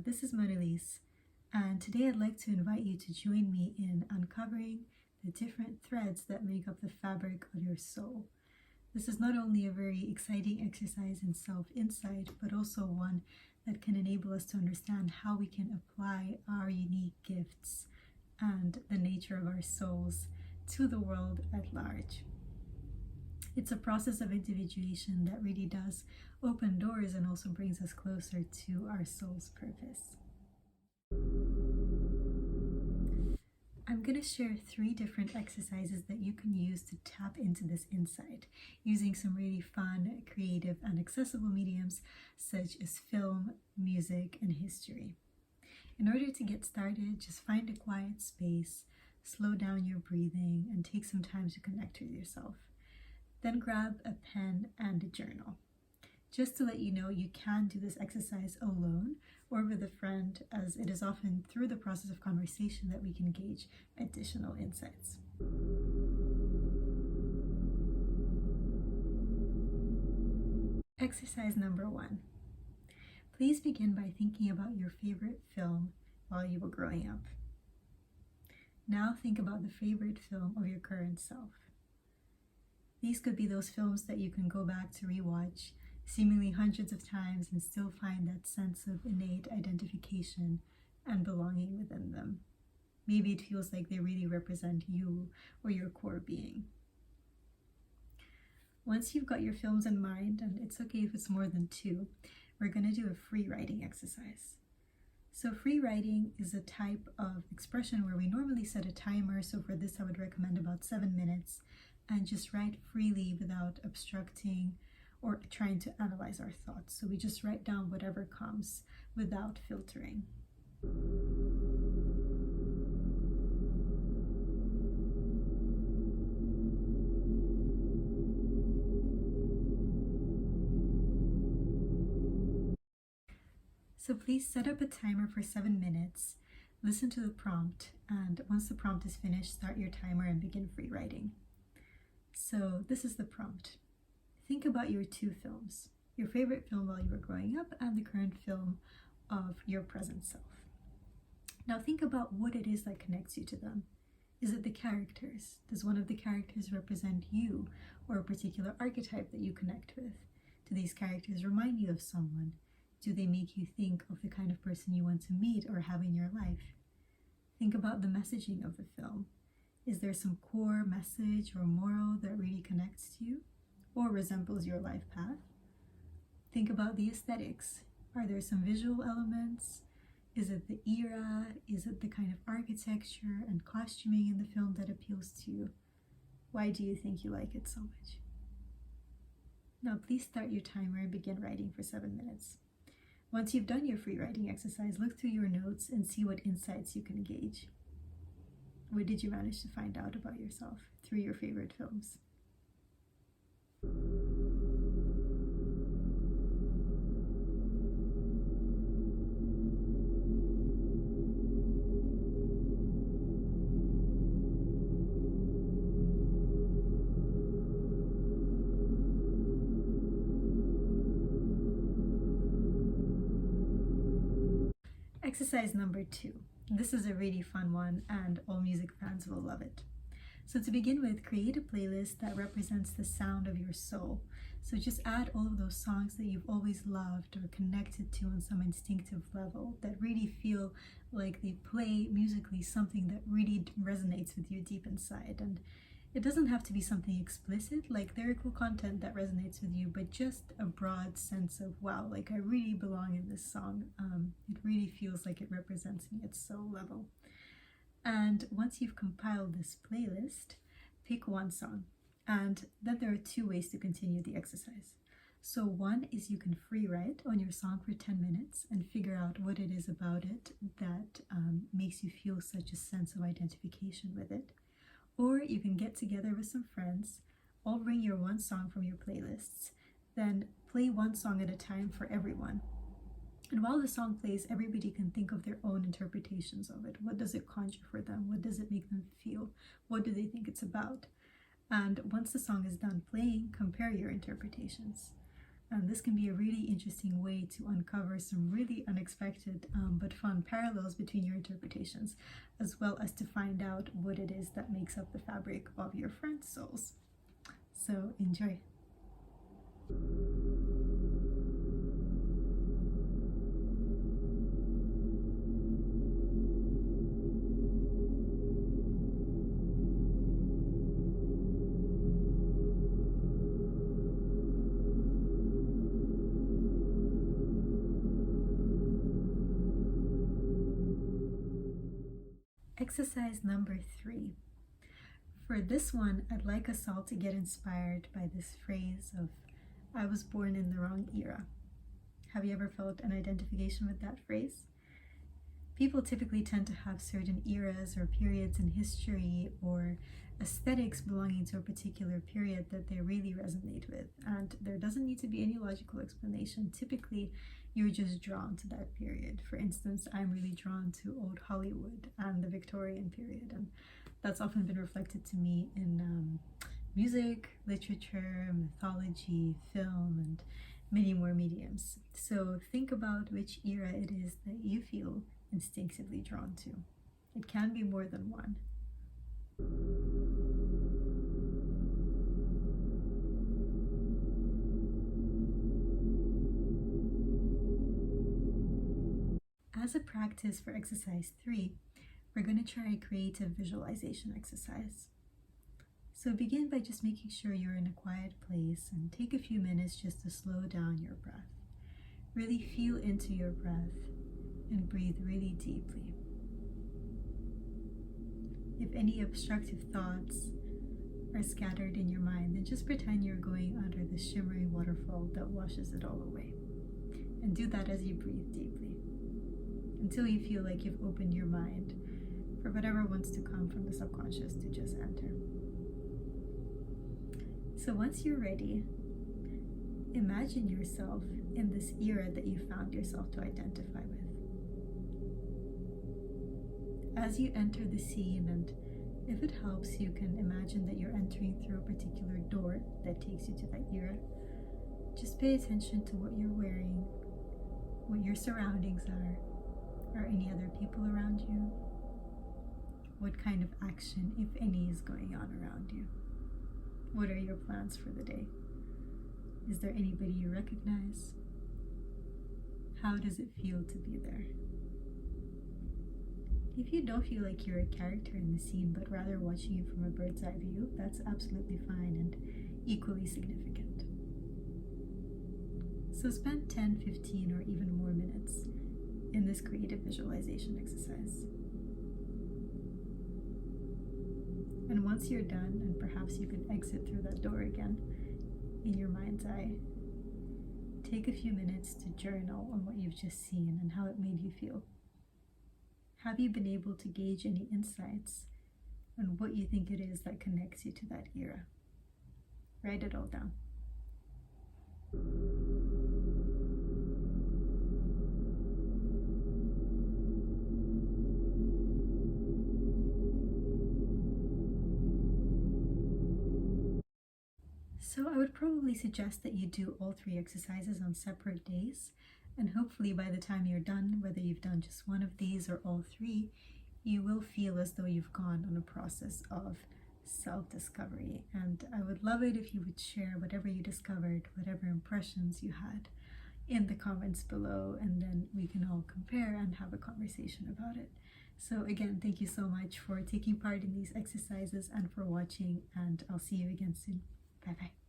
this is Monelise, and today I'd like to invite you to join me in uncovering the different threads that make up the fabric of your soul. This is not only a very exciting exercise in self-insight, but also one that can enable us to understand how we can apply our unique gifts and the nature of our souls to the world at large. It's a process of individuation that really does open doors and also brings us closer to our soul's purpose. I'm going to share 3 different exercises that you can use to tap into this insight using some really fun, creative, and accessible mediums such as film, music, and history. In order to get started, just find a quiet space, slow down your breathing, and take some time to connect with yourself. Then grab a pen and a journal. Just to let you know, you can do this exercise alone or with a friend, as it is often through the process of conversation that we can gauge additional insights. Exercise number 1. Please begin by thinking about your favorite film while you were growing up. Now think about the favorite film of your current self. These could be those films that you can go back to rewatch seemingly hundreds of times and still find that sense of innate identification and belonging within them. Maybe it feels like they really represent you or your core being. Once you've got your films in mind, and it's okay if it's more than 2, we're going to do a free writing exercise. So free writing is a type of expression where we normally set a timer. So for this, I would recommend about 7 minutes. And just write freely without obstructing or trying to analyze our thoughts. So we just write down whatever comes without filtering. So please set up a timer for 7 minutes, listen to the prompt, and once the prompt is finished, start your timer and begin free writing. So this is the prompt. Think about your 2 films, your favorite film while you were growing up and the current film of your present self. Now think about what it is that connects you to them. Is it the characters? Does one of the characters represent you or a particular archetype that you connect with? Do these characters remind you of someone? Do they make you think of the kind of person you want to meet or have in your life? Think about the messaging of the film. Is there some core message or moral that really connects to you or resembles your life path? Think about the aesthetics. Are there some visual elements? Is it the era? Is it the kind of architecture and costuming in the film that appeals to you? Why do you think you like it so much? Now please start your timer and begin writing for 7 minutes. Once you've done your free writing exercise, look through your notes and see what insights you can gauge. What did you manage to find out about yourself through your favorite films? Exercise number 2. This is a really fun one and all music fans will love it. So to begin with, create a playlist that represents the sound of your soul. So just add all of those songs that you've always loved or connected to on some instinctive level that really feel like they play musically something that really resonates with you deep inside. And it doesn't have to be something explicit like lyrical content that resonates with you, but just a broad sense of, wow, like I really belong in this song. It really feels like it represents me at soul level. And once you've compiled this playlist, pick one song. And then there are 2 ways to continue the exercise. So one is you can free write on your song for 10 minutes and figure out what it is about it that makes you feel such a sense of identification with it. Or you can get together with some friends, all bring your one song from your playlists, then play one song at a time for everyone. And while the song plays, everybody can think of their own interpretations of it. What does it conjure for them? What does it make them feel? What do they think it's about? And once the song is done playing, compare your interpretations. And this can be a really interesting way to uncover some really unexpected but fun parallels between your interpretations, as well as to find out what it is that makes up the fabric of your friend's souls. So enjoy. Exercise number 3. For this one, I'd like us all to get inspired by this phrase of, "I was born in the wrong era." Have you ever felt an identification with that phrase? People typically tend to have certain eras or periods in history or aesthetics belonging to a particular period that they really resonate with, and there doesn't need to be any logical explanation. Typically, you're just drawn to that period. For instance, I'm really drawn to old Hollywood and the Victorian period, and that's often been reflected to me in music, literature, mythology, film, and many more mediums. So think about which era it is that you feel instinctively drawn to. It can be more than one. As a practice for exercise 3, we're going to try a creative visualization exercise. So begin by just making sure you're in a quiet place and take a few minutes just to slow down your breath. Really feel into your breath and breathe really deeply. If any obstructive thoughts are scattered in your mind, then just pretend you're going under the shimmering waterfall that washes it all away. And do that as you breathe deeply, until you feel like you've opened your mind for whatever wants to come from the subconscious to just enter. So once you're ready, imagine yourself in this era that you found yourself to identify with. As you enter the scene, and if it helps, you can imagine that you're entering through a particular door that takes you to that era. Just pay attention to what you're wearing, what your surroundings are any other people around you, what kind of action, if any, is going on around you. What are your plans for the day? Is there anybody you recognize? How does it feel to be there? If you don't feel like you're a character in the scene, but rather watching it from a bird's eye view, that's absolutely fine and equally significant. So spend 10, 15, or even more minutes in this creative visualization exercise. And once you're done, and perhaps you can exit through that door again in your mind's eye, take a few minutes to journal on what you've just seen and how it made you feel. Have you been able to gauge any insights on what you think it is that connects you to that era? Write it all down. So I would probably suggest that you do all 3 exercises on separate days, and hopefully by the time you're done, whether you've done just one of these or all 3, you will feel as though you've gone on a process of self-discovery. And I would love it if you would share whatever you discovered, whatever impressions you had in the comments below, and then we can all compare and have a conversation about it. So again, thank you so much for taking part in these exercises and for watching, and I'll see you again soon. Bye bye.